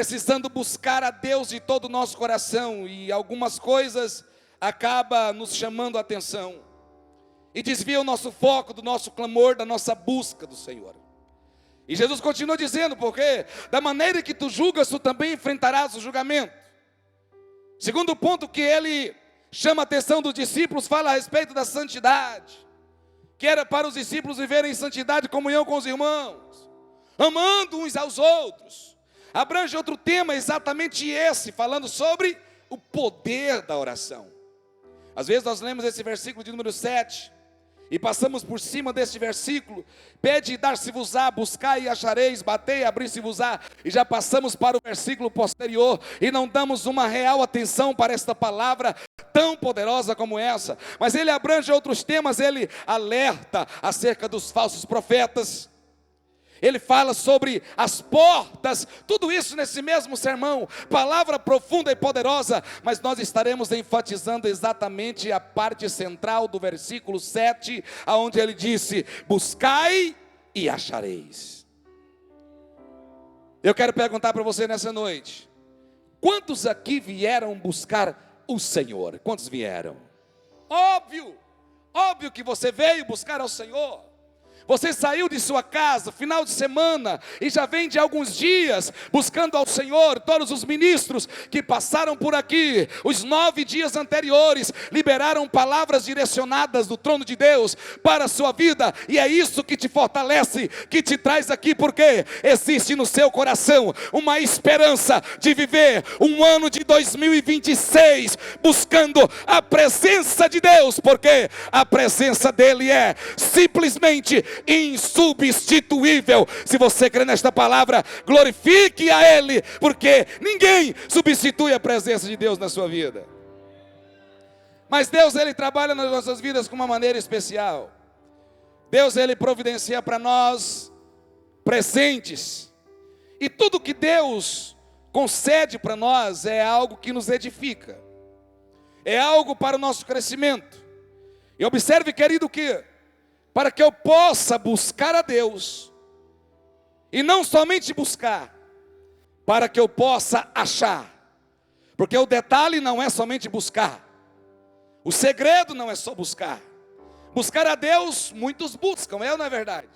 precisando buscar a Deus de todo o nosso coração, e algumas coisas acabam nos chamando a atenção, e desvia o nosso foco do nosso clamor, da nossa busca do Senhor. E Jesus continua dizendo, porque da maneira que tu julgas, tu também enfrentarás o julgamento. Segundo ponto que ele chama a atenção dos discípulos, fala a respeito da santidade, que era para os discípulos viverem em santidade, comunhão com os irmãos, amando uns aos outros. Abrange outro tema, exatamente esse, falando sobre o poder da oração. Às vezes nós lemos esse versículo de número 7, e passamos por cima deste versículo: pede e dar-se-vos-á, buscai e achareis, batei e abrir-se-vos-á, e já passamos para o versículo posterior, e não damos uma real atenção para esta palavra tão poderosa como essa. Mas ele abrange outros temas, ele alerta acerca dos falsos profetas, ele fala sobre as portas, tudo isso nesse mesmo sermão, palavra profunda e poderosa. Mas nós estaremos enfatizando exatamente a parte central do versículo 7, aonde ele disse: buscai e achareis. Eu quero perguntar para você nessa noite: quantos aqui vieram buscar o Senhor? Quantos vieram? Óbvio que você veio buscar ao Senhor. Você saiu de sua casa, final de semana, e já vem de alguns dias buscando ao Senhor. Todos os ministros que passaram por aqui, os 9 dias anteriores, liberaram palavras direcionadas do trono de Deus para a sua vida. E é isso que te fortalece, que te traz aqui, porque existe no seu coração uma esperança de viver um ano de 2026 buscando a presença de Deus, porque a presença dele é simplesmente insubstituível. Se você crê nesta palavra, glorifique a Ele, porque ninguém substitui a presença de Deus na sua vida. Mas Deus, Ele trabalha nas nossas vidas com uma maneira especial. Deus, Ele providencia para nós presentes, e tudo que Deus concede para nós é algo que nos edifica, é algo para o nosso crescimento. E observe, querido, que para que eu possa buscar a Deus, e não somente buscar, para que eu possa achar, porque o detalhe não é somente buscar, o segredo não é só buscar. Buscar a Deus muitos buscam, não é verdade?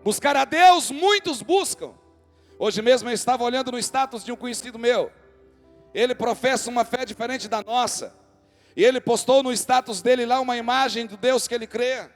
Buscar a Deus muitos buscam. Hoje mesmo eu estava olhando no status de um conhecido meu, ele professa uma fé diferente da nossa, e ele postou no status dele lá uma imagem do Deus que ele crê,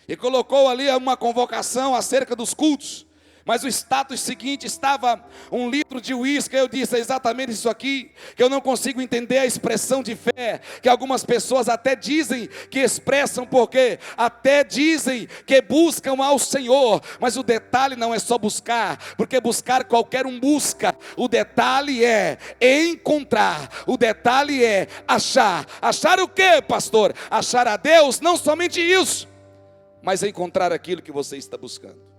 e colocou ali uma convocação acerca dos cultos. Mas o status seguinte estava 1 litro de uísque. Eu disse: é exatamente isso aqui, que eu não consigo entender a expressão de fé, que algumas pessoas até dizem que expressam, porque até dizem que buscam ao Senhor, mas o detalhe não é só buscar, porque buscar qualquer um busca. O detalhe é encontrar, o detalhe é achar. Achar o quê, pastor? Achar a Deus, não somente isso, mas encontrar aquilo que você está buscando.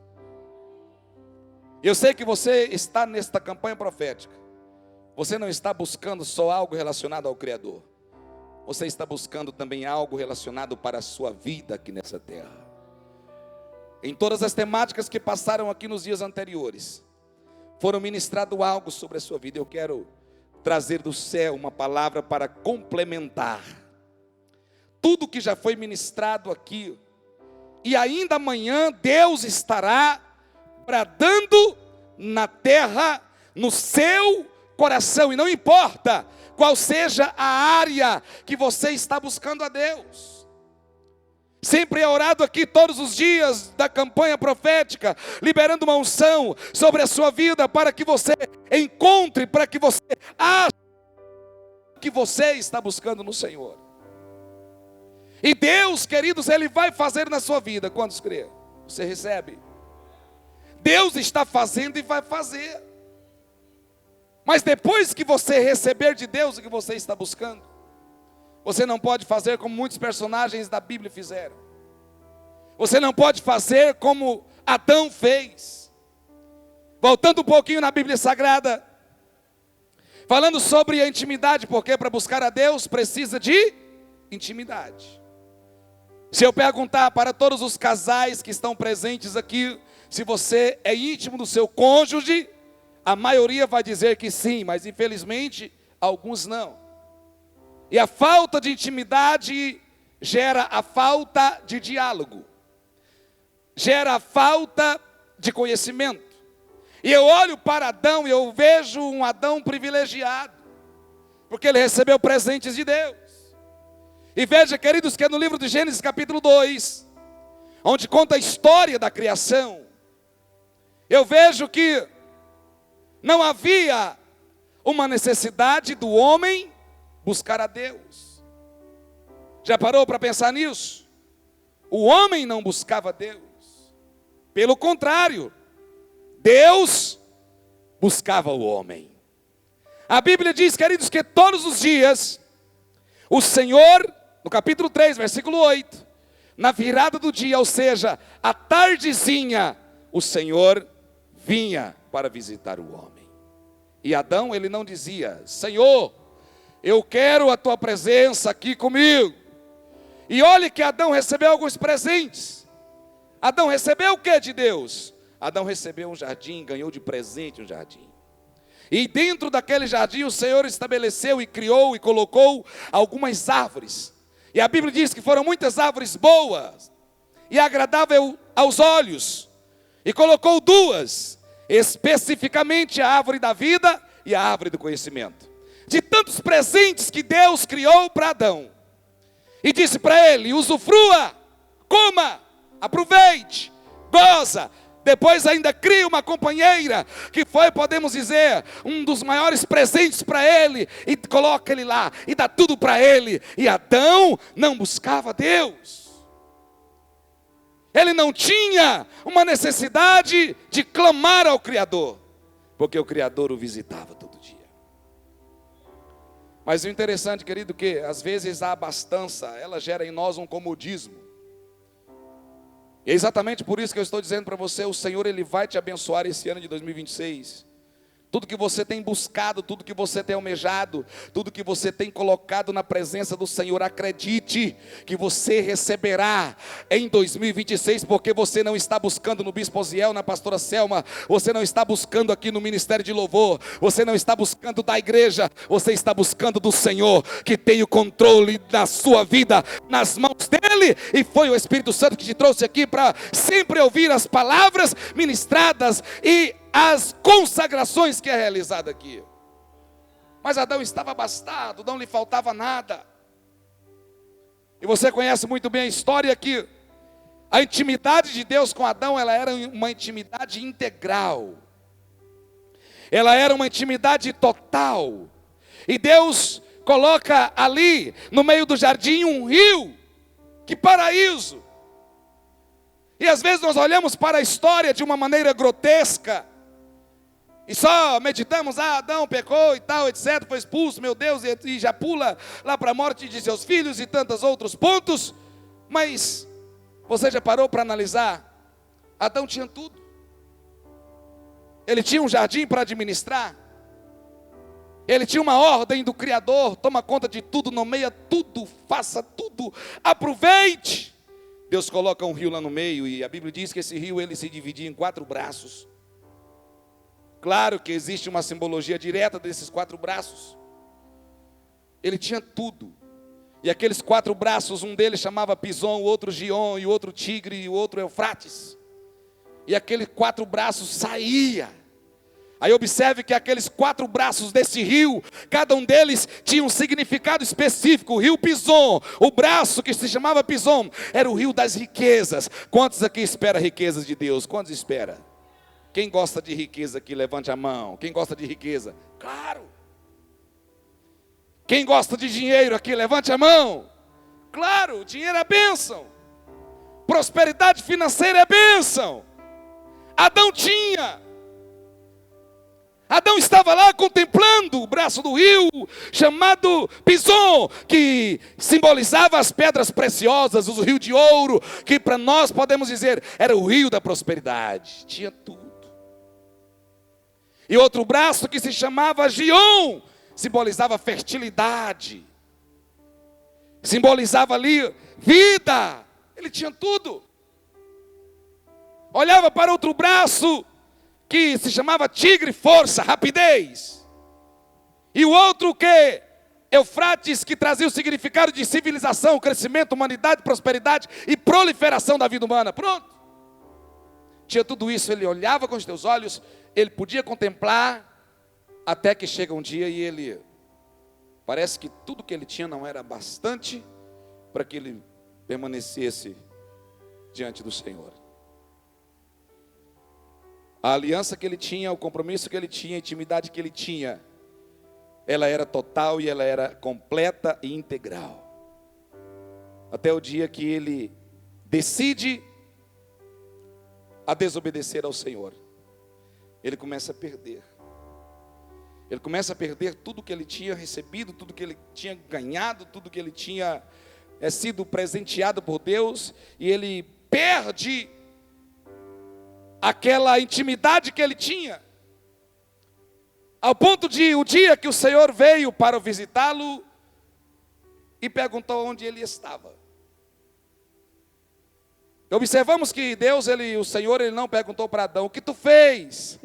Eu sei que você está nesta campanha profética, você não está buscando só algo relacionado ao Criador, você está buscando também algo relacionado para a sua vida aqui nessa terra. Em todas as temáticas que passaram aqui nos dias anteriores, foram ministrado algo sobre a sua vida. Eu quero trazer do céu uma palavra para complementar tudo que já foi ministrado aqui. E ainda amanhã Deus estará bradando na terra, no seu coração. E não importa qual seja a área que você está buscando a Deus. Sempre é orado aqui todos os dias da campanha profética, liberando uma unção sobre a sua vida, para que você encontre, para que você ache o que você está buscando no Senhor. E Deus, queridos, Ele vai fazer na sua vida. Quantos crê? Você recebe? Deus está fazendo e vai fazer. Mas depois que você receber de Deus o que você está buscando, você não pode fazer como muitos personagens da Bíblia fizeram. Você não pode fazer como Adão fez. Voltando um pouquinho na Bíblia Sagrada, falando sobre a intimidade, porque para buscar a Deus precisa de intimidade. Se eu perguntar para todos os casais que estão presentes aqui, se você é íntimo do seu cônjuge, A maioria vai dizer que sim, mas infelizmente alguns não. E a falta de intimidade gera a falta de diálogo, gera a falta de conhecimento. E eu olho para Adão e eu vejo um Adão privilegiado, porque ele recebeu presentes de Deus. E veja, queridos, que é no livro de Gênesis capítulo 2, onde conta a história da criação, eu vejo que não havia uma necessidade do homem buscar a Deus. Já parou para pensar nisso? O homem não buscava Deus. Pelo contrário, Deus buscava o homem. A Bíblia diz, queridos, que todos os dias, o Senhor, no capítulo 3, versículo 8, na virada do dia, ou seja, à tardezinha, o Senhor vinha para visitar o homem. E Adão, ele não dizia: Senhor, eu quero a tua presença aqui comigo. E olhe que Adão recebeu alguns presentes. Adão recebeu o que de Deus? Adão recebeu um jardim, ganhou de presente um jardim. E dentro daquele jardim o Senhor estabeleceu e criou e colocou algumas árvores. E a Bíblia diz que foram muitas árvores boas e agradável aos olhos. E colocou duas, especificamente a árvore da vida e a árvore do conhecimento. De tantos presentes que Deus criou para Adão. E disse para ele: usufrua, coma, aproveite, goza. Depois ainda cria uma companheira, que foi, podemos dizer, um dos maiores presentes para ele. E coloca ele lá, e dá tudo para ele. E Adão não buscava Deus. Ele não tinha uma necessidade de clamar ao Criador, porque o Criador o visitava todo dia. Mas o interessante, querido, que às vezes a abastança, ela gera em nós um comodismo. E é exatamente por isso que eu estou dizendo para você: o Senhor, Ele vai te abençoar esse ano de 2026. Tudo que você tem buscado, tudo que você tem almejado, tudo que você tem colocado na presença do Senhor, acredite que você receberá em 2026, porque você não está buscando no Bispo Osiel, na pastora Selma, você não está buscando aqui no Ministério de Louvor, você não está buscando da igreja, você está buscando do Senhor, que tem o controle da sua vida nas mãos dEle, e foi o Espírito Santo que te trouxe aqui para sempre ouvir as palavras ministradas e as consagrações que é realizada aqui. Mas Adão estava abastado, não lhe faltava nada. E você conhece muito bem a história que a intimidade de Deus com Adão, ela era uma intimidade integral. Ela era uma intimidade total. E Deus coloca ali, no meio do jardim, um rio. Que paraíso! E às vezes nós olhamos para a história de uma maneira grotesca, e só meditamos: Adão pecou e tal, etc, foi expulso, meu Deus, e já pula lá para a morte de seus filhos e tantos outros pontos. Mas você já parou para analisar? Adão tinha tudo. Ele tinha um jardim para administrar. Ele tinha uma ordem do Criador: toma conta de tudo, nomeia tudo, faça tudo, aproveite. Deus coloca um rio lá no meio, e a Bíblia diz que esse rio, ele se dividia em 4 braços. Claro que existe uma simbologia direta desses 4 braços. Ele tinha tudo. E aqueles 4 braços, um deles chamava Pison, o outro Gion, e o outro Tigre, e o outro Eufrates. E aqueles 4 braços saía. Aí observe que aqueles 4 braços desse rio, cada um deles tinha um significado específico. O rio Pison, o braço que se chamava Pison, era o rio das riquezas. Quantos aqui espera riquezas de Deus? Quantos espera? Quem gosta de riqueza aqui, levante a mão. Quem gosta de riqueza? Claro. Quem gosta de dinheiro aqui, levante a mão. Claro, dinheiro é bênção. Prosperidade financeira é bênção. Adão tinha. Adão estava lá contemplando o braço do rio, chamado Pison, que simbolizava as pedras preciosas, o rio de ouro, que para nós podemos dizer, era o rio da prosperidade. Tinha tudo. E outro braço que se chamava Gion, simbolizava fertilidade, simbolizava ali vida. Ele tinha tudo. Olhava para outro braço, que se chamava tigre, força, rapidez. E o outro que Eufrates, que trazia o significado de civilização, crescimento, humanidade, prosperidade e proliferação da vida humana. Pronto. Tinha tudo isso, ele olhava com os teus olhos, ele podia contemplar, até que chega um dia e ele, parece que tudo que ele tinha não era bastante para que ele permanecesse diante do Senhor. A aliança que ele tinha, o compromisso que ele tinha, a intimidade que ele tinha, ela era total e ela era completa e integral. Até o dia que ele decide a desobedecer ao Senhor, ele começa a perder. Ele começa a perder tudo que ele tinha recebido, tudo que ele tinha ganhado, tudo que ele tinha sido presenteado por Deus, e ele perde aquela intimidade que ele tinha, ao ponto de o dia que o Senhor veio para visitá-lo e perguntou onde ele estava. Observamos que Deus, o Senhor, ele não perguntou para Adão: o que tu fez?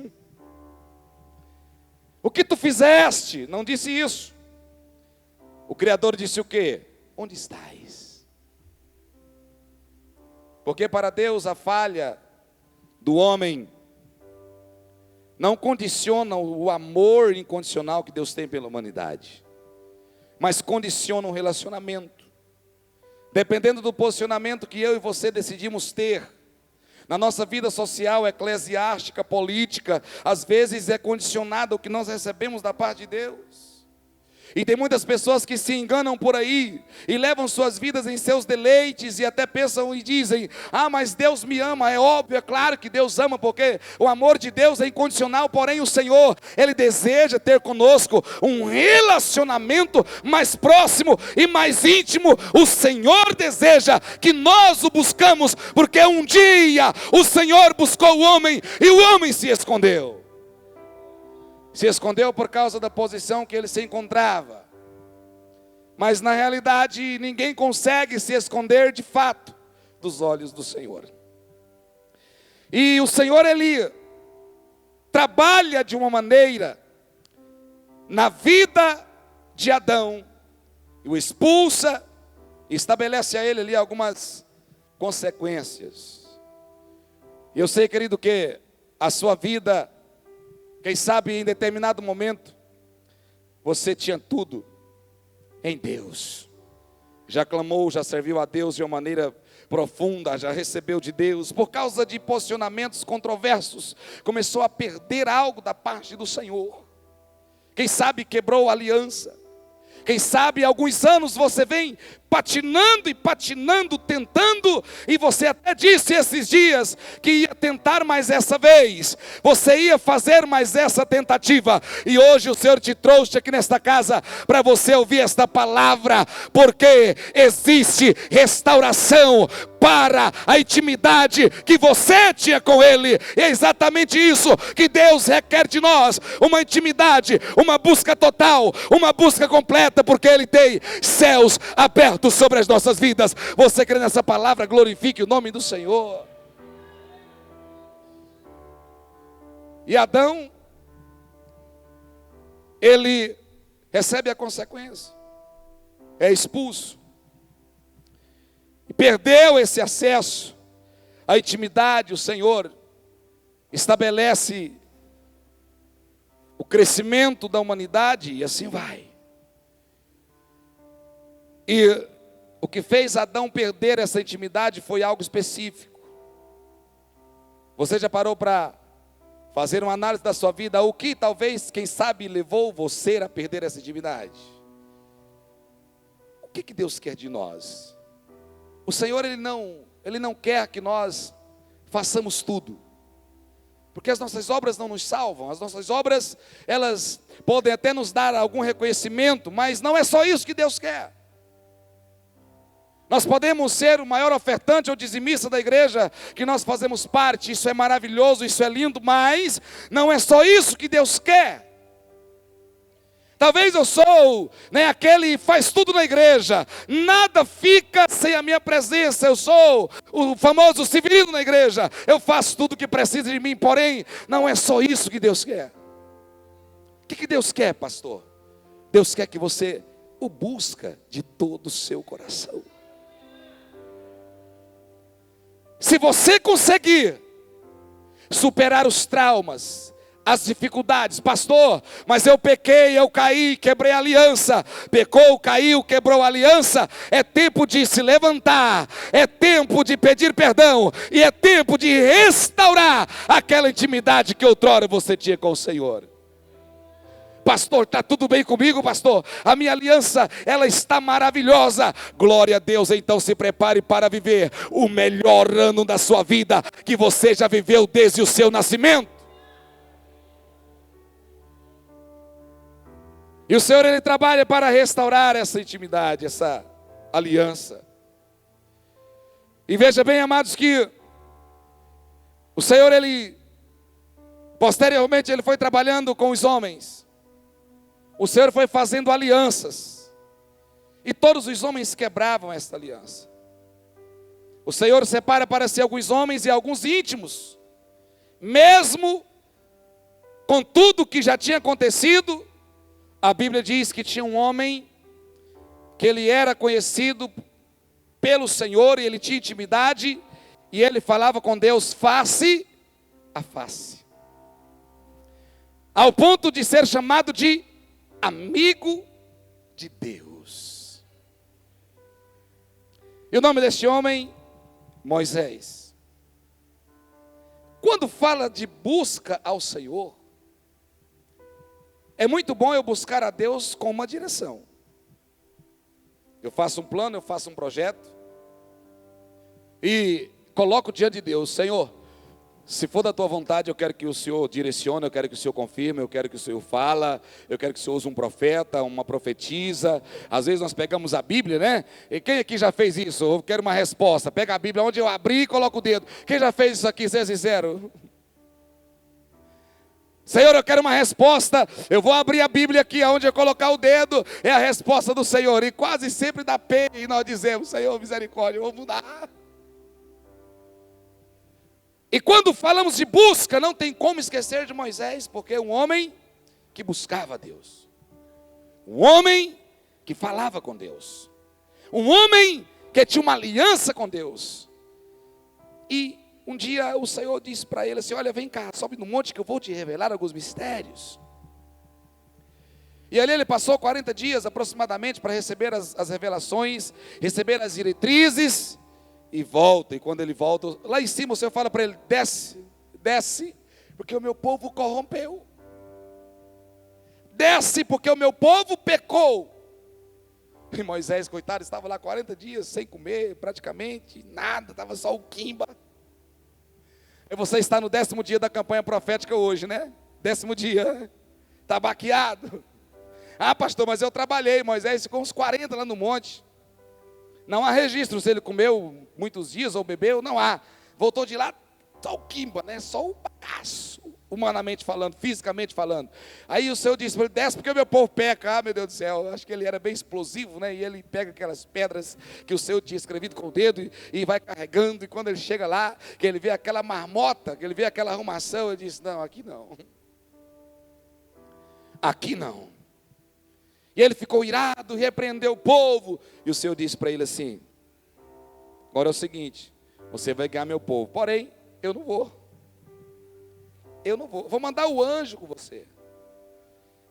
O que tu fizeste? Não disse isso. O Criador disse o quê? Onde estás? Porque para Deus a falha do homem não condiciona o amor incondicional que Deus tem pela humanidade, mas condiciona um relacionamento. Dependendo do posicionamento que eu e você decidimos ter na nossa vida social, eclesiástica, política, às vezes é condicionado ao que nós recebemos da parte de Deus. E tem muitas pessoas que se enganam por aí e levam suas vidas em seus deleites e até pensam e dizem: ah, mas Deus me ama. É óbvio, é claro que Deus ama, porque o amor de Deus é incondicional. Porém o Senhor, Ele deseja ter conosco um relacionamento mais próximo e mais íntimo. O Senhor deseja que nós o buscamos, porque um dia o Senhor buscou o homem e o homem se escondeu. Se escondeu por causa da posição que ele se encontrava. Mas na realidade ninguém consegue se esconder de fato dos olhos do Senhor. E o Senhor, Ele trabalha de uma maneira na vida de Adão, e o expulsa, e estabelece a ele ali algumas consequências. E eu sei, querido, que a sua vida, quem sabe em determinado momento, você tinha tudo em Deus. Já clamou, já serviu a Deus de uma maneira profunda, já recebeu de Deus. Por causa de posicionamentos controversos, começou a perder algo da parte do Senhor. Quem sabe quebrou a aliança. Quem sabe há alguns anos você vem patinando e patinando, tentando, e você até disse esses dias que ia tentar mais essa vez, você ia fazer mais essa tentativa, e hoje o Senhor te trouxe aqui nesta casa para você ouvir esta palavra, porque existe restauração para a intimidade que você tinha com Ele. E é exatamente isso que Deus requer de nós, uma intimidade, uma busca total, uma busca completa, porque Ele tem céus abertos sobre as nossas vidas. Você crê nessa palavra? Glorifique o nome do Senhor. E Adão, ele recebe a consequência, é expulso, e perdeu esse acesso à intimidade. O Senhor estabelece o crescimento da humanidade e assim vai. E o que fez Adão perder essa intimidade foi algo específico. Você já parou para fazer uma análise da sua vida? O que talvez, quem sabe, levou você a perder essa intimidade? O que Deus quer de nós? O Senhor, Ele não quer que nós façamos tudo, porque as nossas obras não nos salvam. As nossas obras, elas podem até nos dar algum reconhecimento, mas não é só isso que Deus quer. Nós podemos ser o maior ofertante ou dizimista da igreja que nós fazemos parte, isso é maravilhoso, isso é lindo, mas não é só isso que Deus quer. Talvez eu sou, aquele que faz tudo na igreja. Nada fica sem a minha presença. Eu sou o famoso Severino na igreja. Eu faço tudo o que precisa de mim. Porém, não é só isso que Deus quer. O que Deus quer, pastor? Deus quer que você o busca de todo o seu coração. Se você conseguir superar os traumas, as dificuldades, pastor, mas eu pequei, eu caí, quebrei a aliança. Pecou, caiu, quebrou a aliança. É tempo de se levantar, é tempo de pedir perdão, e é tempo de restaurar aquela intimidade que outrora você tinha com o Senhor. Pastor, está tudo bem comigo, pastor? A minha aliança, ela está maravilhosa. Glória a Deus, então se prepare para viver o melhor ano da sua vida que você já viveu desde o seu nascimento. E o Senhor, Ele trabalha para restaurar essa intimidade, essa aliança. E veja bem, amados, que o Senhor, Ele, posteriormente, Ele foi trabalhando com os homens. O Senhor foi fazendo alianças. E todos os homens quebravam esta aliança. O Senhor separa para si alguns homens e alguns íntimos. Mesmo com tudo que já tinha acontecido, a Bíblia diz que tinha um homem que ele era conhecido pelo Senhor e ele tinha intimidade e ele falava com Deus face a face, ao ponto de ser chamado de amigo de Deus. E o nome deste homem, Moisés. Quando fala de busca ao Senhor, é muito bom eu buscar a Deus com uma direção. Eu faço um plano, eu faço um projeto e coloco diante de Deus: Senhor, se for da tua vontade, eu quero que o Senhor direcione, eu quero que o Senhor confirme, eu quero que o Senhor fala, eu quero que o Senhor use um profeta, uma profetisa. Às vezes nós pegamos a Bíblia, né? E quem aqui já fez isso? Eu quero uma resposta. Pega a Bíblia, onde eu abri e coloco o dedo. Quem já fez isso aqui, seja sincero? Senhor, eu quero uma resposta. Eu vou abrir a Bíblia aqui, onde eu colocar o dedo, é a resposta do Senhor. E quase sempre dá pena e nós dizemos: Senhor, misericórdia, eu vou mudar. E quando falamos de busca, não tem como esquecer de Moisés, porque é um homem que buscava a Deus. Um homem que falava com Deus. Um homem que tinha uma aliança com Deus. E um dia o Senhor disse para ele assim: olha, vem cá, sobe no monte que eu vou te revelar alguns mistérios. E ali ele passou 40 dias aproximadamente para receber as revelações, receber as diretrizes, e volta. E quando ele volta, lá em cima o Senhor fala para ele: desce, desce, porque o meu povo corrompeu. Desce, porque o meu povo pecou. E Moisés, coitado, estava lá 40 dias sem comer, praticamente nada, estava só o quimba. E você está no 10º dia da campanha profética hoje, né? 10º dia, está baqueado. Ah, pastor, mas eu trabalhei. Moisés ficou uns 40 lá no monte. Não há registro se ele comeu muitos dias ou bebeu, não há. Voltou de lá, só o quimba, né? Só o bagaço, humanamente falando, fisicamente falando. Aí o Senhor disse para ele: desce, porque o meu povo peca. Ah, meu Deus do céu, eu acho que ele era bem explosivo, né? E ele pega aquelas pedras que o Senhor tinha escrevido com o dedo e vai carregando. E quando ele chega lá, que ele vê aquela marmota, que ele vê aquela arrumação, ele diz: não, aqui não. Aqui não. E ele ficou irado, repreendeu o povo. E o Senhor disse para ele assim: agora é o seguinte, você vai ganhar meu povo, porém, eu não vou. Eu não vou. Vou mandar o anjo com você.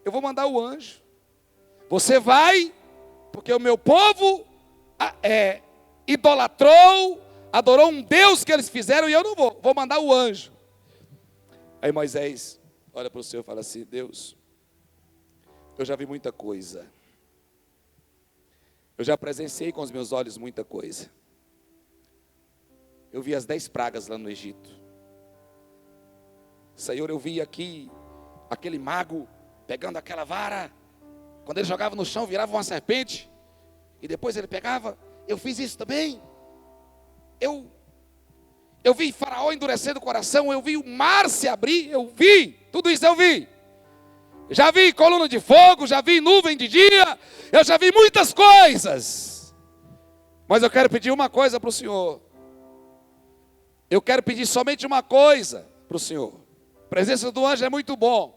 Eu vou mandar o anjo. Você vai, porque o meu povo idolatrou, adorou um Deus que eles fizeram, e eu não vou. Vou mandar o anjo. Aí Moisés olha para o Senhor e fala assim: Deus, eu já vi muita coisa. Eu já presenciei com os meus olhos muita coisa. Eu vi as 10 pragas lá no Egito. Senhor, eu vi aqui aquele mago pegando aquela vara. Quando ele jogava no chão, virava uma serpente. E depois ele pegava. Eu fiz isso também. Eu vi Faraó endurecendo o coração. Eu vi o mar se abrir. Eu vi. Tudo isso eu vi. Já vi coluna de fogo, já vi nuvem de dia, eu já vi muitas coisas. Mas eu quero pedir uma coisa para o Senhor. Eu quero pedir somente uma coisa para o Senhor. A presença do anjo é muito bom.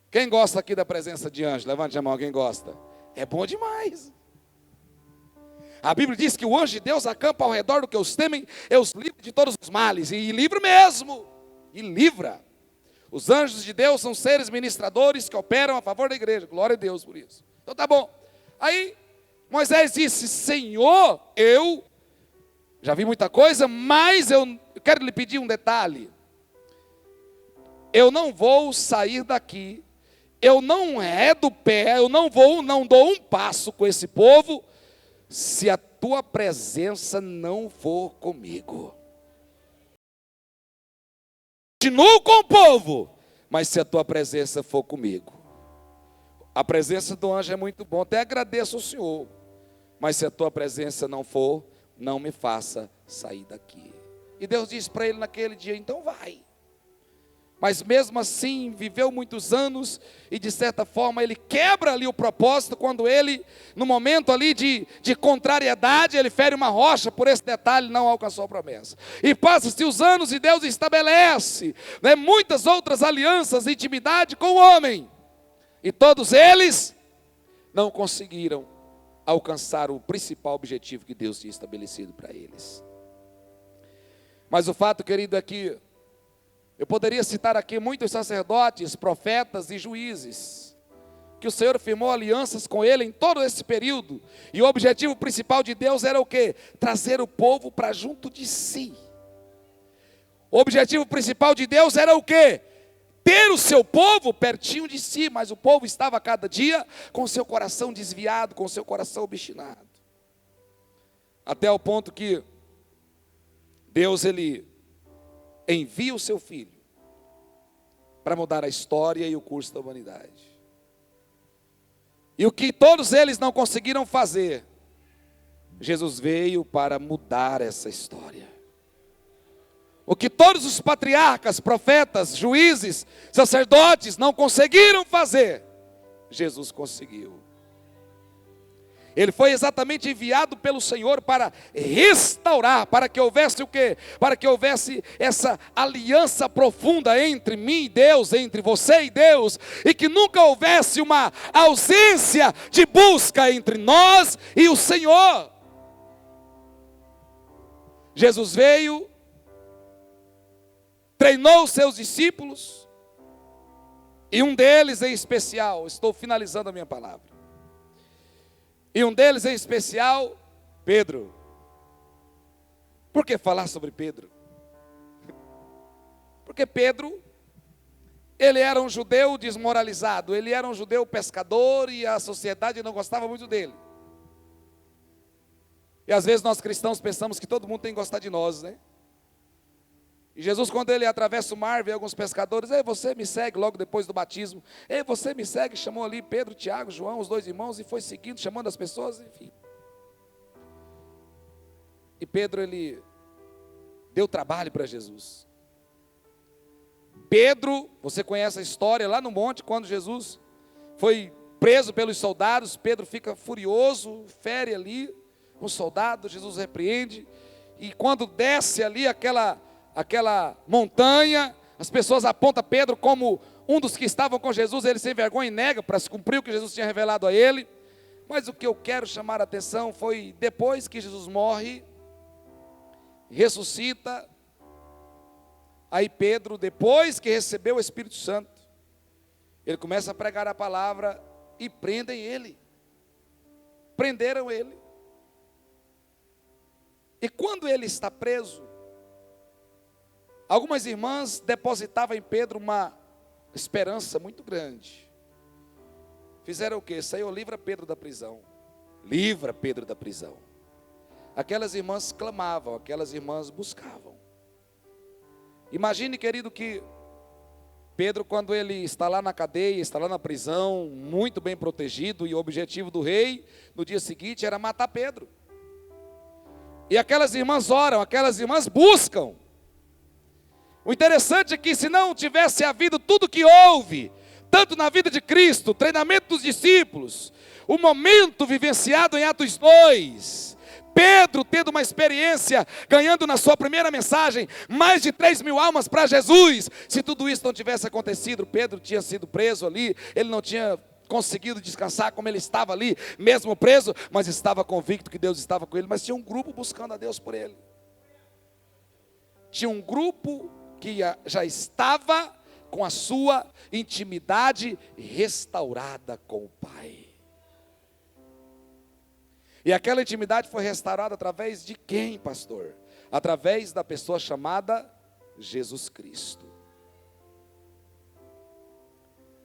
Quem gosta aqui da presença de anjo? Levante a mão, quem gosta? É bom demais. A Bíblia diz que o anjo de Deus acampa ao redor do que os temem, e os livra de todos os males. E livra mesmo. E livra. Os anjos de Deus são seres ministradores que operam a favor da igreja. Glória a Deus por isso. Então tá bom. Aí Moisés disse: Senhor, eu já vi muita coisa, mas eu quero lhe pedir um detalhe. Eu não vou sair daqui. Eu não redo o pé, eu não dou um passo com esse povo, se a tua presença não for comigo. Continuo com o povo, mas se a tua presença for comigo. A presença do anjo é muito bom, até agradeço ao Senhor, mas se a tua presença não for, não me faça sair daqui. E Deus disse para ele naquele dia: então vai. Mas mesmo assim, viveu muitos anos e de certa forma ele quebra ali o propósito quando ele, no momento ali de contrariedade, ele fere uma rocha, por esse detalhe não alcançou a promessa. E passa-se os anos e Deus estabelece, né, muitas outras alianças, intimidade com o homem. E todos eles não conseguiram alcançar o principal objetivo que Deus tinha estabelecido para eles. Mas o fato, querido, é que eu poderia citar aqui muitos sacerdotes, profetas e juízes, que o Senhor firmou alianças com ele em todo esse período, e o objetivo principal de Deus era o quê? Trazer o povo para junto de si. O objetivo principal de Deus era o quê? Ter o seu povo pertinho de si, mas o povo estava a cada dia com o seu coração desviado, com o seu coração obstinado. Até o ponto que Deus, ele envia o seu filho para mudar a história e o curso da humanidade. E o que todos eles não conseguiram fazer, Jesus veio para mudar essa história. O que todos os patriarcas, profetas, juízes, sacerdotes não conseguiram fazer, Jesus conseguiu. Ele foi exatamente enviado pelo Senhor para restaurar, para que houvesse o quê? Para que houvesse essa aliança profunda entre mim e Deus, entre você e Deus, e que nunca houvesse uma ausência de busca entre nós e o Senhor. Jesus veio, treinou os seus discípulos, e um deles em especial, estou finalizando a minha palavra, e um deles em especial, Pedro. Por que falar sobre Pedro? Porque Pedro, ele era um judeu desmoralizado, ele era um judeu pescador e a sociedade não gostava muito dele. E às vezes nós cristãos pensamos que todo mundo tem que gostar de nós, né? E Jesus, quando ele atravessa o mar, vê alguns pescadores: ei, você me segue, logo depois do batismo. Ei, você me segue, chamou ali Pedro, Tiago, João, os dois irmãos, e foi seguindo, chamando as pessoas, enfim. E Pedro, ele deu trabalho para Jesus. Pedro, você conhece a história lá no monte, quando Jesus foi preso pelos soldados, Pedro fica furioso, fere ali um soldado, Jesus repreende, e quando desce ali aquela montanha, as pessoas apontam Pedro como um dos que estavam com Jesus, ele sem vergonha e nega para se cumprir o que Jesus tinha revelado a ele. Mas o que eu quero chamar a atenção foi depois que Jesus morre, ressuscita, aí Pedro, depois que recebeu o Espírito Santo, ele começa a pregar a palavra e prendem ele. Prenderam ele. E quando ele está preso, algumas irmãs depositavam em Pedro uma esperança muito grande. Fizeram o quê? Senhor, livra Pedro da prisão. Livra Pedro da prisão. Aquelas irmãs clamavam, aquelas irmãs buscavam. Imagine, querido, que Pedro, quando ele está lá na cadeia, está lá na prisão, muito bem protegido, e o objetivo do rei, no dia seguinte, era matar Pedro. E aquelas irmãs oram, aquelas irmãs buscam. O interessante é que se não tivesse havido tudo que houve, tanto na vida de Cristo, treinamento dos discípulos, o momento vivenciado em Atos 2, Pedro tendo uma experiência, ganhando na sua primeira mensagem, mais de 3.000 almas para Jesus. Se tudo isso não tivesse acontecido, Pedro tinha sido preso ali, ele não tinha conseguido descansar como ele estava ali, mesmo preso, mas estava convicto que Deus estava com ele, mas tinha um grupo buscando a Deus por ele. Tinha um grupo que já estava com a sua intimidade restaurada com o Pai. E aquela intimidade foi restaurada através de quem, pastor? Através da pessoa chamada Jesus Cristo.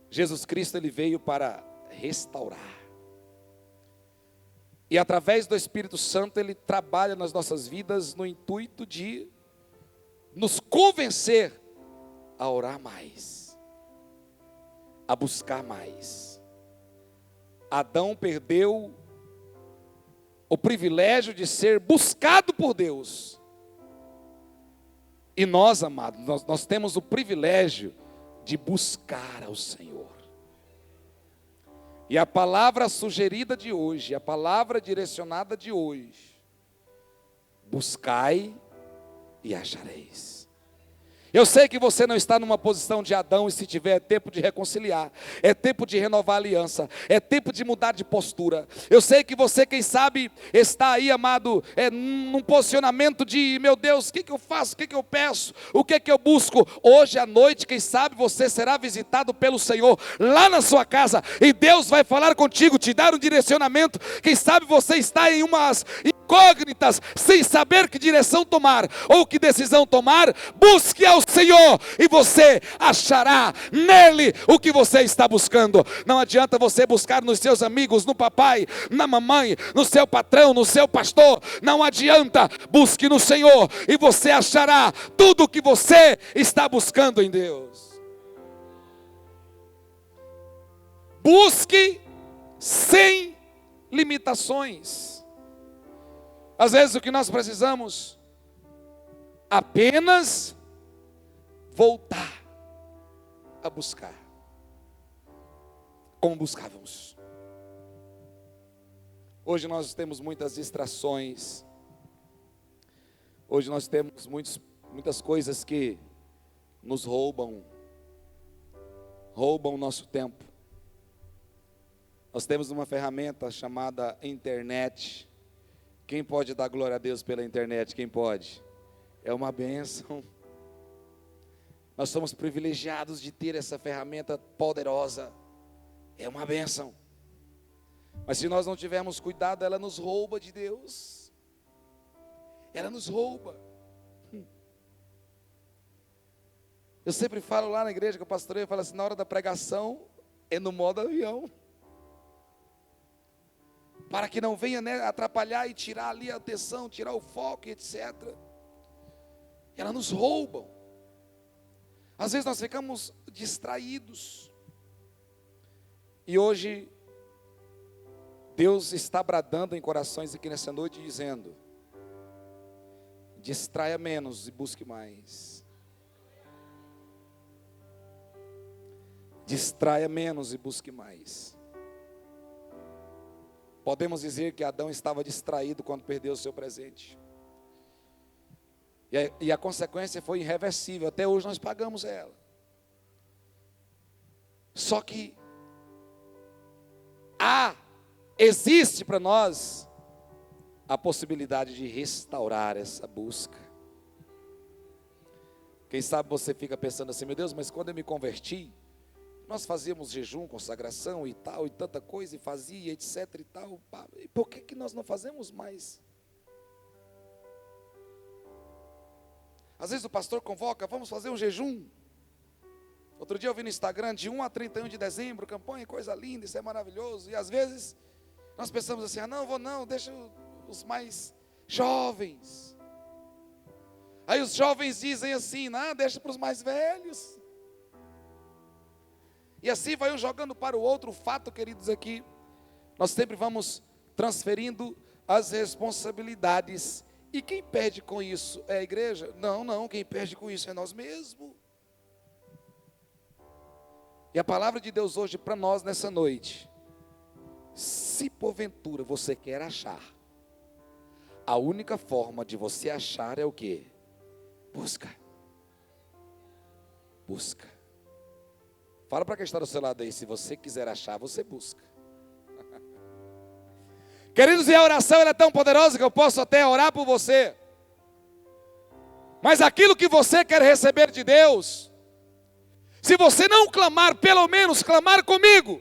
Jesus Cristo, ele veio para restaurar. E através do Espírito Santo, ele trabalha nas nossas vidas no intuito de nos convencer a orar mais, a buscar mais. Adão perdeu o privilégio de ser buscado por Deus. E nós, amados, nós temos o privilégio de buscar ao Senhor. E a palavra sugerida de hoje, a palavra direcionada de hoje: buscai e achareis. Eu sei que você não está numa posição de Adão, e se tiver, é tempo de reconciliar, é tempo de renovar a aliança, é tempo de mudar de postura. Eu sei que você, quem sabe, está aí, amado, num posicionamento de, meu Deus, o que eu faço, o que eu peço, o que eu busco. Hoje à noite, quem sabe, você será visitado pelo Senhor, lá na sua casa, e Deus vai falar contigo, te dar um direcionamento. Quem sabe você está em umas incógnitas, sem saber que direção tomar, ou que decisão tomar. Busque ao Senhor, e você achará nele o que você está buscando. Não adianta você buscar nos seus amigos, no papai, na mamãe, no seu patrão, no seu pastor. Não adianta, busque no Senhor, e você achará tudo o que você está buscando em Deus. Busque sem limitações. Às vezes o que nós precisamos apenas voltar a buscar como buscávamos. Hoje nós temos muitas distrações. Hoje nós temos muitas coisas que nos roubam o nosso tempo. Nós temos uma ferramenta chamada internet. Quem pode dar glória a Deus pela internet? Quem pode? É uma bênção. Nós somos privilegiados de ter essa ferramenta poderosa. É uma bênção. Mas se nós não tivermos cuidado, ela nos rouba de Deus. Ela nos rouba. Eu sempre falo lá na igreja que eu pastorei, eu falo assim, na hora da pregação, é no modo avião. Para que não venha, né, atrapalhar e tirar ali a atenção, tirar o foco, etc. Elas nos roubam. Às vezes nós ficamos distraídos. E hoje, Deus está bradando em corações aqui nessa noite, dizendo: distraia menos e busque mais. Distraia menos e busque mais. Podemos dizer que Adão estava distraído quando perdeu o seu presente. E a consequência foi irreversível. Até hoje nós pagamos ela. Só que existe para nós a possibilidade de restaurar essa busca. Quem sabe você fica pensando assim, meu Deus, mas quando eu me converti, nós fazíamos jejum, consagração e tal, e tanta coisa, e fazia, etc e tal. E por que nós não fazemos mais? Às vezes o pastor convoca, vamos fazer um jejum. Outro dia eu vi no Instagram, de 1 a 31 de dezembro, campanha, coisa linda, isso é maravilhoso. E às vezes nós pensamos assim, não, vou não, deixa os mais jovens. Aí os jovens dizem assim, não, deixa para os mais velhos. E assim vai um jogando para o outro. O fato, queridos, aqui, nós sempre vamos transferindo as responsabilidades. E quem perde com isso é a igreja? Não, quem perde com isso é nós mesmos. E a palavra de Deus hoje para nós nessa noite: se porventura você quer achar, a única forma de você achar é o quê? Busca. Busca. Fala para quem está do seu lado aí: se você quiser achar, você busca. Queridos, e a oração ela é tão poderosa que eu posso até orar por você. Mas aquilo que você quer receber de Deus, se você não clamar, pelo menos clamar comigo,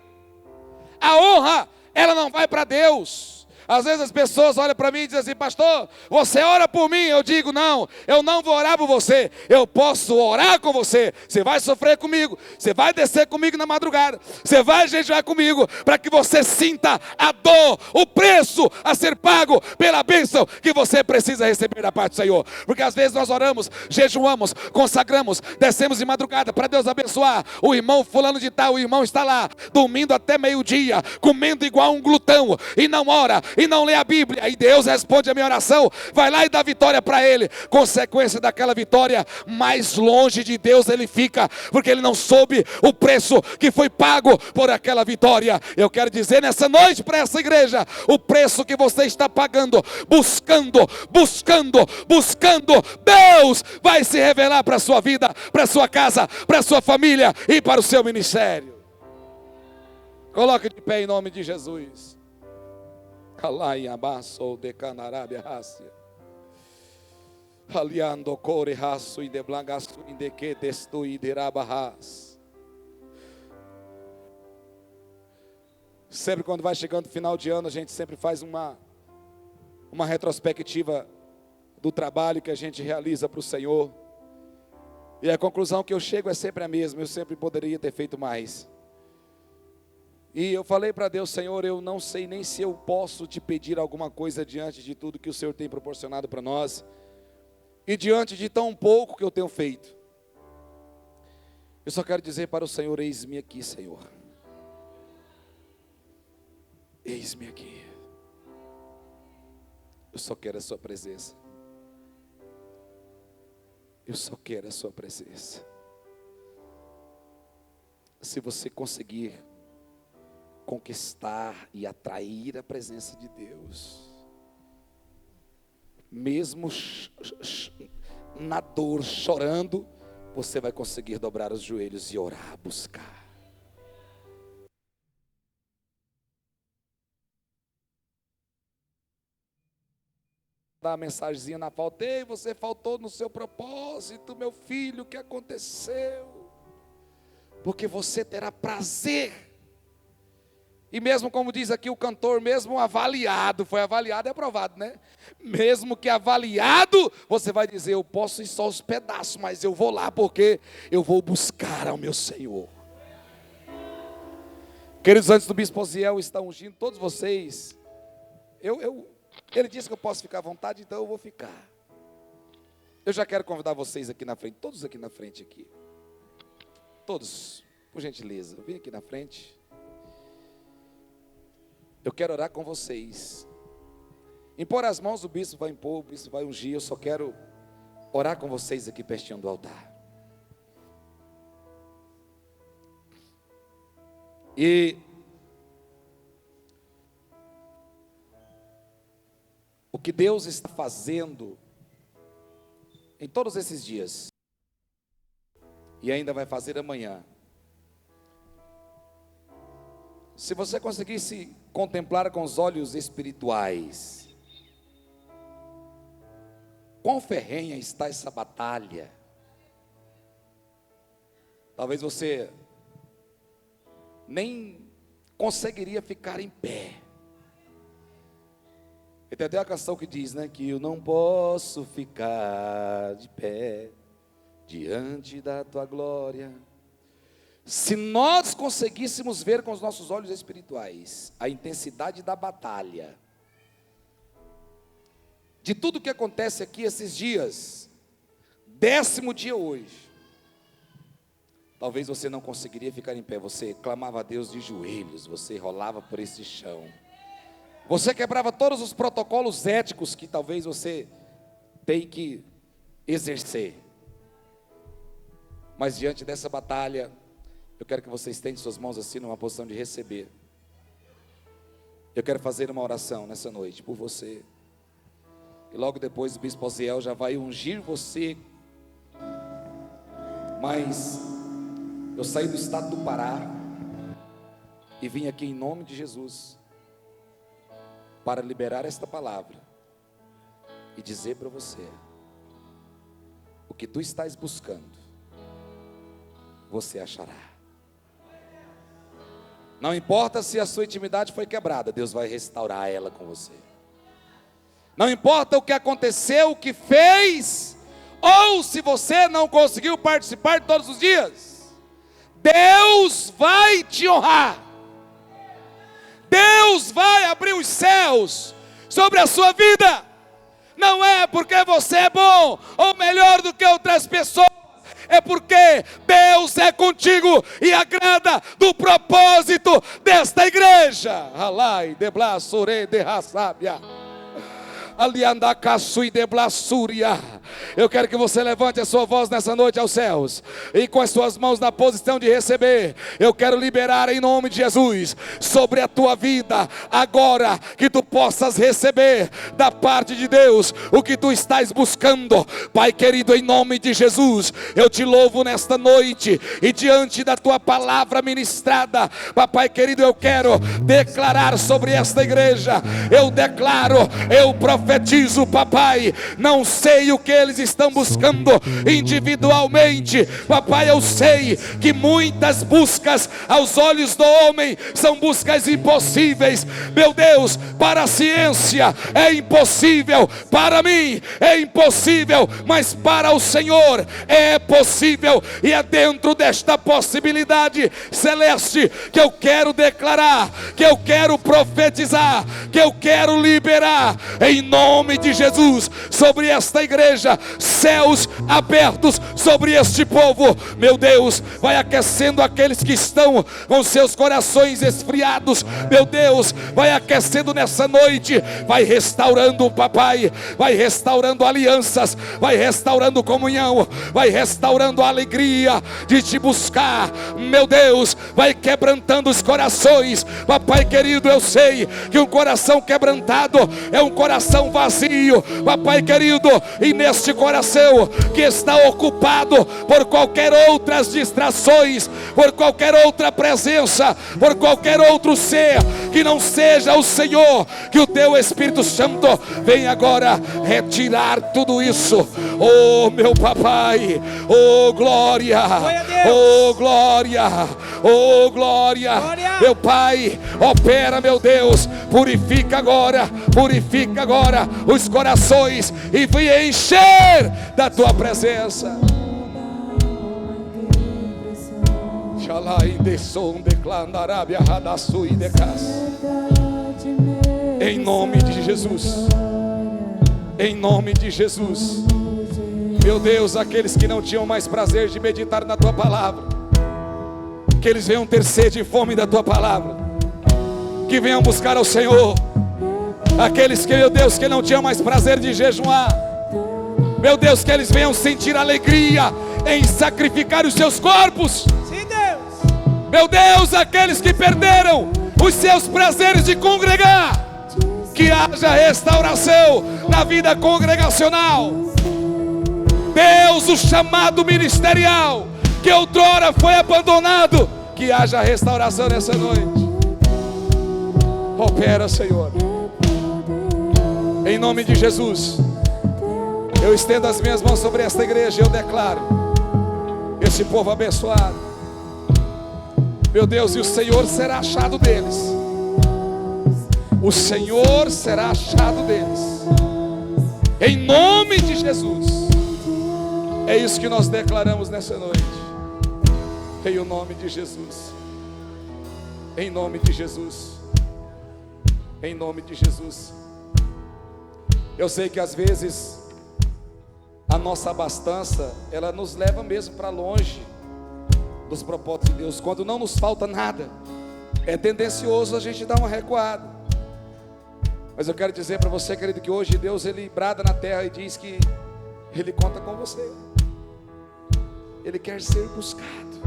a honra, ela não vai para Deus. Às vezes as pessoas olham para mim e dizem assim: pastor, você ora por mim? Eu digo: não, eu não vou orar por você, eu posso orar com você. Você vai sofrer comigo, você vai descer comigo na madrugada, você vai jejuar comigo, para que você sinta a dor, o preço a ser pago pela bênção que você precisa receber da parte do Senhor. Porque às vezes nós oramos, jejuamos, consagramos, descemos de madrugada para Deus abençoar o irmão fulano de tal. O irmão está lá, dormindo até meio-dia, comendo igual um glutão, e não ora, e não lê a Bíblia, e Deus responde a minha oração, vai lá e dá vitória para ele. Consequência daquela vitória, mais longe de Deus ele fica, porque ele não soube o preço que foi pago por aquela vitória. Eu quero dizer nessa noite para essa igreja: o preço que você está pagando, buscando, Deus vai se revelar para a sua vida, para a sua casa, para a sua família e para o seu ministério. Coloque de pé em nome de Jesus. Alai abaço de canarábia rácia. Aliando core raço e de blangaço e de que destui de rabarras. Sempre quando vai chegando o final de ano, a gente sempre faz uma retrospectiva do trabalho que a gente realiza para o Senhor. E a conclusão que eu chego é sempre a mesma: eu sempre poderia ter feito mais. E eu falei para Deus: Senhor, eu não sei nem se eu posso te pedir alguma coisa diante de tudo que o Senhor tem proporcionado para nós, e diante de tão pouco que eu tenho feito. Eu só quero dizer para o Senhor: eis-me aqui, Senhor. Eis-me aqui. Eu só quero a sua presença. Eu só quero a sua presença. Se você conseguir conquistar e atrair a presença de Deus, mesmo na dor, chorando, você vai conseguir dobrar os joelhos e orar, buscar. Dar uma mensagenzinha na falta: ei, você faltou no seu propósito, meu filho, o que aconteceu? Porque você terá prazer. E mesmo, como diz aqui o cantor, mesmo avaliado, foi avaliado, é aprovado, né? Mesmo que avaliado, você vai dizer: eu posso ir só aos pedaços, mas eu vou lá, porque eu vou buscar ao meu Senhor. Queridos, antes do bispo Osiel estar ungindo todos vocês, ele disse que eu posso ficar à vontade, então eu vou ficar. Eu já quero convidar vocês aqui na frente, todos aqui na frente aqui. Todos, por gentileza, vem aqui na frente. Eu quero orar com vocês. Impor as mãos, o bispo vai impor, o bispo vai ungir. Eu só quero orar com vocês aqui pertinho do altar. E o que Deus está fazendo em todos esses dias, e ainda vai fazer amanhã, se você conseguisse contemplar com os olhos espirituais, quão ferrenha está essa batalha. Talvez você nem conseguiria ficar em pé. E tem até a canção que diz, né, que eu não posso ficar de pé diante da tua glória. Se nós conseguíssemos ver com os nossos olhos espirituais a intensidade da batalha, de tudo que acontece aqui esses dias, 10º dia hoje, talvez você não conseguiria ficar em pé. Você clamava a Deus de joelhos, você rolava por esse chão, você quebrava todos os protocolos éticos que talvez você tem que exercer. Mas diante dessa batalha, Eu quero que você estenda suas mãos assim numa posição de receber. Eu quero fazer uma oração nessa noite por você. E logo depois o bispo Oziel já vai ungir você. Mas eu saí do estado do Pará e vim aqui em nome de Jesus para liberar esta palavra e dizer para você: o que tu estás buscando, você achará. Não importa se a sua intimidade foi quebrada, Deus vai restaurar ela com você. Não importa o que aconteceu, o que fez, ou se você não conseguiu participar de todos os dias, Deus vai te honrar. Deus vai abrir os céus sobre a sua vida. Não é porque você é bom ou melhor do que outras pessoas, é porque Deus é contigo e agrada do propósito desta igreja. Alai de blasure de rasábia. Eu quero que você levante a sua voz nessa noite aos céus, e com as suas mãos na posição de receber, eu quero liberar em nome de Jesus sobre a tua vida, agora, que tu possas receber da parte de Deus o que tu estás buscando. Pai querido, em nome de Jesus, eu te louvo nesta noite, e diante da tua palavra ministrada, papai querido, eu quero declarar sobre esta igreja, eu declaro, eu profetizo, papai, não sei o que eles estão buscando individualmente, papai, eu sei que muitas buscas aos olhos do homem são buscas impossíveis, meu Deus, para a ciência é impossível, para mim é impossível, mas para o Senhor é possível, e é dentro desta possibilidade celeste que eu quero declarar, que eu quero profetizar, que eu quero liberar, em nome de Jesus, sobre esta igreja, céus abertos sobre este povo. Meu Deus, vai aquecendo aqueles que estão com seus corações esfriados, meu Deus, vai aquecendo nessa noite, vai restaurando, papai, vai restaurando alianças, vai restaurando comunhão, vai restaurando a alegria de te buscar, meu Deus, vai quebrantando os corações, papai querido, eu sei que um coração quebrantado é um coração vazio, papai querido, e neste coração que está ocupado por qualquer outras distrações, por qualquer outra presença, por qualquer outro ser que não seja o Senhor, que o teu Espírito Santo venha agora retirar tudo isso. Oh meu papai, oh glória, oh glória, oh glória, meu pai, opera, meu Deus, purifica agora os corações e venha encher da tua presença. Em nome de Jesus, em nome de Jesus, meu Deus, aqueles que não tinham mais prazer de meditar na tua palavra, que eles venham ter sede e fome da tua palavra, que venham buscar ao Senhor. Aqueles que, meu Deus, que não tinham mais prazer de jejuar, meu Deus, que eles venham sentir alegria em sacrificar os seus corpos. Sim, Deus. Meu Deus, aqueles que perderam os seus prazeres de congregar, que haja restauração na vida congregacional. Deus, o chamado ministerial que outrora foi abandonado, que haja restauração nessa noite. Opera, Senhor, em nome de Jesus. Eu estendo as minhas mãos sobre esta igreja e eu declaro esse povo abençoado, meu Deus, e o Senhor será achado deles. O Senhor será achado deles, em nome de Jesus. É isso que nós declaramos nessa noite, em o nome de Jesus, em nome de Jesus, em nome de Jesus. Eu sei que às vezes a nossa abastança, ela nos leva mesmo para longe dos propósitos de Deus. Quando não nos falta nada, é tendencioso a gente dar uma recuada. Mas eu quero dizer para você, querido, que hoje Deus, Ele brada na terra e diz que Ele conta com você. Ele quer ser buscado.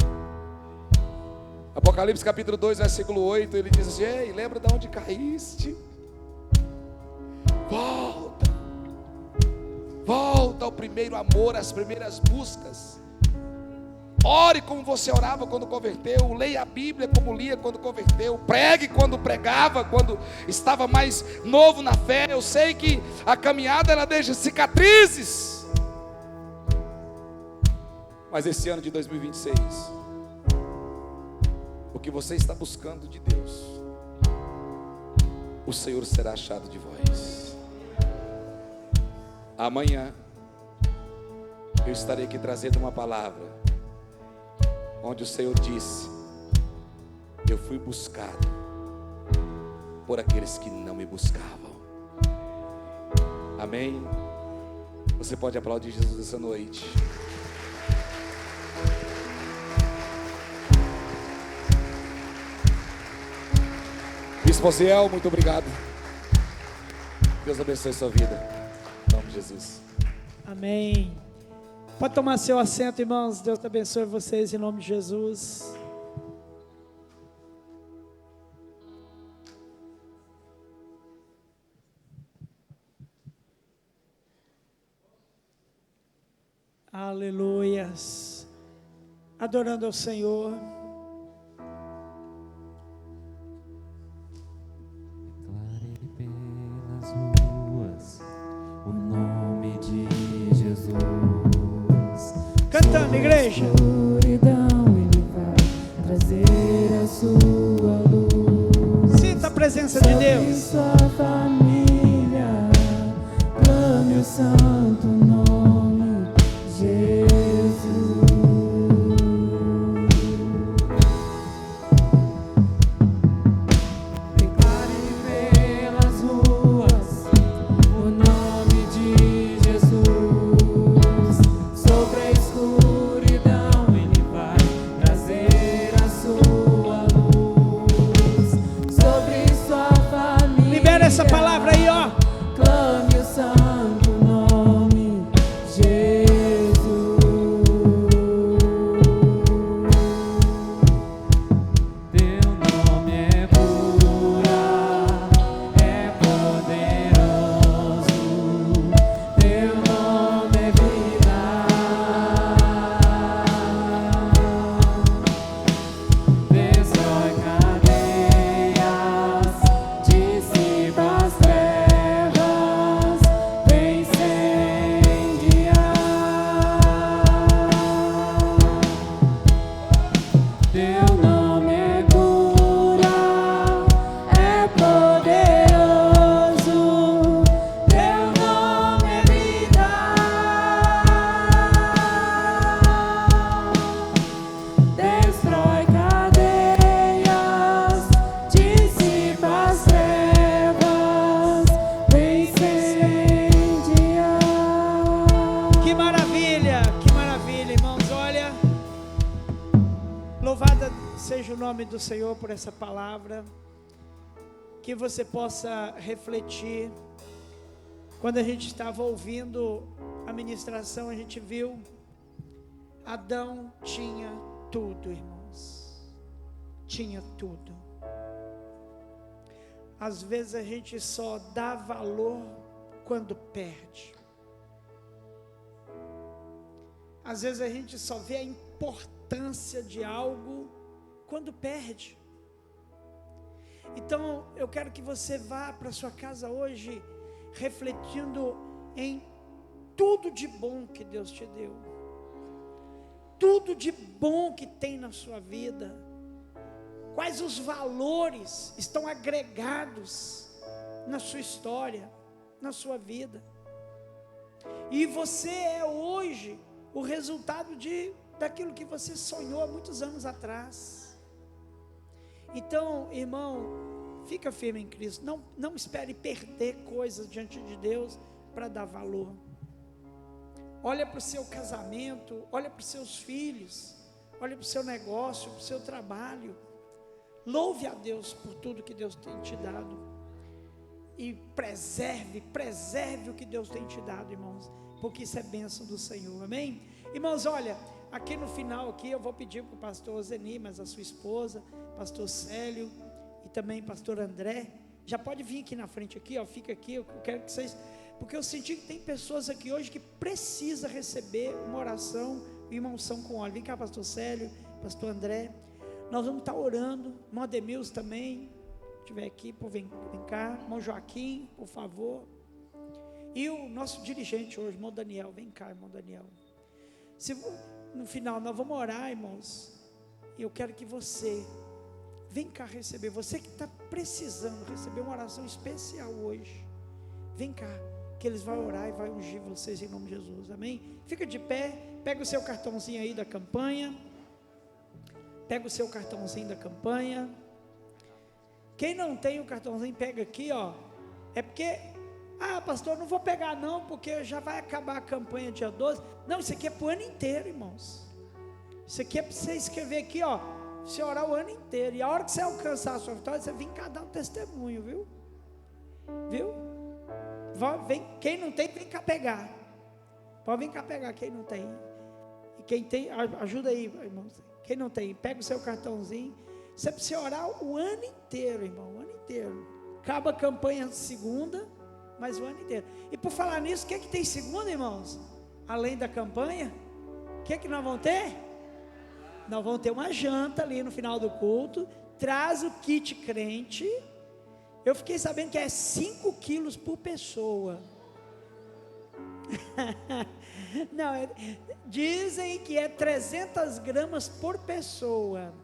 Apocalipse capítulo 2, versículo 8, ele diz assim: ei, lembra de onde caíste? Volta ao primeiro amor, às primeiras buscas. Ore como você orava quando converteu, leia a Bíblia como lia quando converteu, pregue quando pregava, quando estava mais novo na fé. Eu sei que a caminhada ela deixa cicatrizes, mas esse ano de 2026, o que você está buscando de Deus, o Senhor será achado de vós. Amanhã eu estarei aqui trazendo uma palavra, onde o Senhor disse: eu fui buscado por aqueles que não me buscavam. Amém? Você pode aplaudir Jesus essa noite. Bispo Osiel, muito obrigado. Deus abençoe sua vida, em nome de Jesus. Amém. Pode tomar seu assento, irmãos. Deus abençoe vocês em nome de Jesus. Aleluias. Adorando ao Senhor. Declare pelas ruas o nome de Jesus. Cantando, igreja. Escuridão ele vai trazer a sua luz. Sinta a presença de Sobre Deus. sua família, clame o santo nome Jesus. Declare pelas ruas o nome de Jesus. Sobre a escuridão ele vai trazer a sua luz. Sobre sua família, Libera essa palavra aí, ó. clame o santo nome Jesus. Teu nome é cura, é poderoso. Teu nome é vida. Destrói cadeias, dissipa as trevas, vem incendiar. Teu nome é cura, é poderoso. Teu nome é vida. Destrói cadeias, dissipa as trevas, vem incendiar. Que maravilha, irmãos. Olha, louvado seja o nome do Senhor por essa palavra. Que você possa refletir. Quando a gente estava ouvindo a ministração, a gente viu Adão tinha tudo, irmãos. Tinha tudo. Às vezes a gente só dá valor quando perde. Às vezes a gente só vê a importância de algo quando perde. Então eu quero que você vá para sua casa hoje refletindo em tudo de bom que Deus te deu, tudo de bom que tem na sua vida, quais os valores estão agregados na sua história, na sua vida. E você é hoje o resultado daquilo que você sonhou há muitos anos atrás. Então, irmão, fica firme em Cristo. Não espere perder coisas diante de Deus para dar valor. Olha para o seu casamento, olha para os seus filhos, olha para o seu negócio, para o seu trabalho. Louve a Deus por tudo que Deus tem te dado. E preserve o que Deus tem te dado, irmãos, porque isso é bênção do Senhor, amém? Irmãos, olha, aqui no final aqui eu vou pedir para o pastor Zeni, mas a sua esposa, pastor Célio e também pastor André, já pode vir aqui na frente aqui, ó, fica aqui, eu quero que vocês, porque eu senti que tem pessoas aqui hoje que precisa receber uma oração e uma unção com óleo. Vem cá, pastor Célio, pastor André, nós vamos estar orando, irmão Ademilson também, se estiver aqui, vem cá, irmão Joaquim, por favor, e o nosso dirigente hoje, irmão Daniel, vem cá, irmão Daniel. No final nós vamos orar, irmãos, e eu quero que você vem cá receber, você que está precisando receber uma oração especial hoje, vem cá, que eles vão orar e vai ungir vocês em nome de Jesus, amém? Fica de pé, pega o seu cartãozinho aí da campanha, quem não tem o cartãozinho, pega aqui, ó, é porque, pastor, não vou pegar não, porque já vai acabar a campanha dia 12, não, isso aqui é para o ano inteiro, irmãos, isso aqui é para você escrever aqui, ó, você orar o ano inteiro, e a hora que você alcançar a sua vitória, você vem cá dar um testemunho, viu? Vem, quem não tem, vem cá pegar, pode vir cá pegar quem não tem, e quem tem, ajuda aí, irmãos, quem não tem, pega o seu cartãozinho, você precisa orar o ano inteiro, irmão, o ano inteiro, acaba a campanha segunda, mas o ano inteiro, e por falar nisso, o que é que tem segunda, irmãos? Além da campanha, o que é que nós vamos ter? Nós vamos ter uma janta ali no final do culto, traz o kit crente, eu fiquei sabendo que é 5 quilos por pessoa, não, dizem que é 300 gramas por pessoa,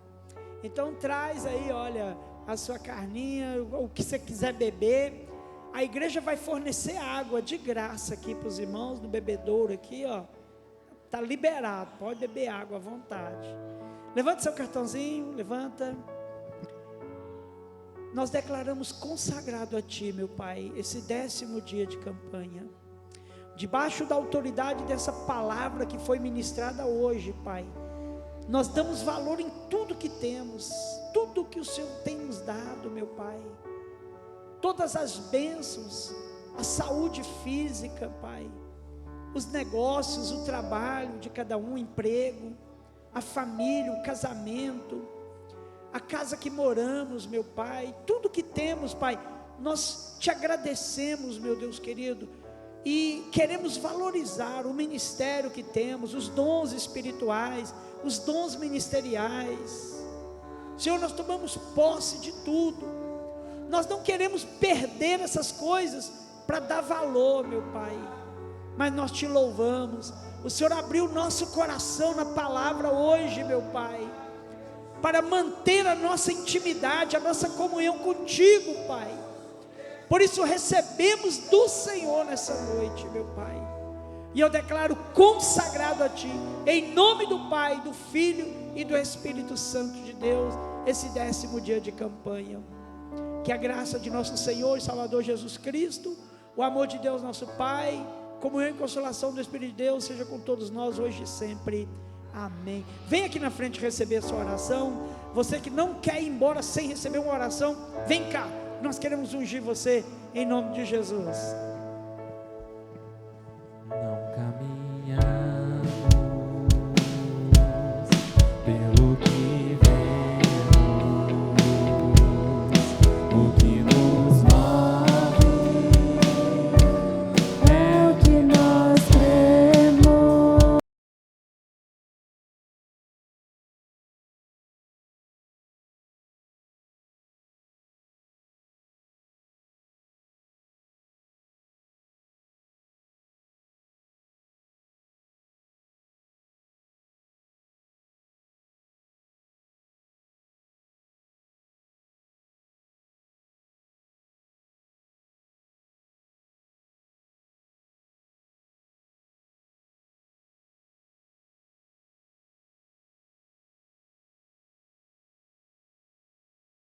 então traz aí, olha, a sua carninha, o que você quiser beber, a igreja vai fornecer água de graça aqui para os irmãos, no bebedouro aqui, ó, está liberado, pode beber água à vontade. Levanta seu cartãozinho, levanta. Nós declaramos consagrado a Ti, meu Pai, esse 10º dia de campanha, debaixo da autoridade dessa palavra que foi ministrada hoje, Pai. Nós damos valor em tudo que temos, tudo que o Senhor tem nos dado, meu Pai, todas as bênçãos, a saúde física, Pai, os negócios, o trabalho de cada um, o emprego, a família, o casamento, a casa que moramos, meu Pai, tudo que temos, Pai, nós Te agradecemos, meu Deus querido, e queremos valorizar o ministério que temos, os dons espirituais, os dons ministeriais. Senhor, nós tomamos posse de tudo, nós não queremos perder essas coisas para dar valor, meu Pai, mas nós Te louvamos. O Senhor abriu o nosso coração na palavra hoje, meu Pai, para manter a nossa intimidade, a nossa comunhão contigo, Pai. Por isso recebemos do Senhor nessa noite, meu Pai, e eu declaro consagrado a Ti, em nome do Pai, do Filho e do Espírito Santo de Deus, esse 10º dia de campanha. Que a graça de nosso Senhor e Salvador Jesus Cristo, o amor de Deus nosso Pai, comunhão e consolação do Espírito de Deus seja com todos nós hoje e sempre, amém. Vem aqui na frente receber a sua oração. Você que não quer ir embora sem receber uma oração, vem cá, nós queremos ungir você em nome de Jesus.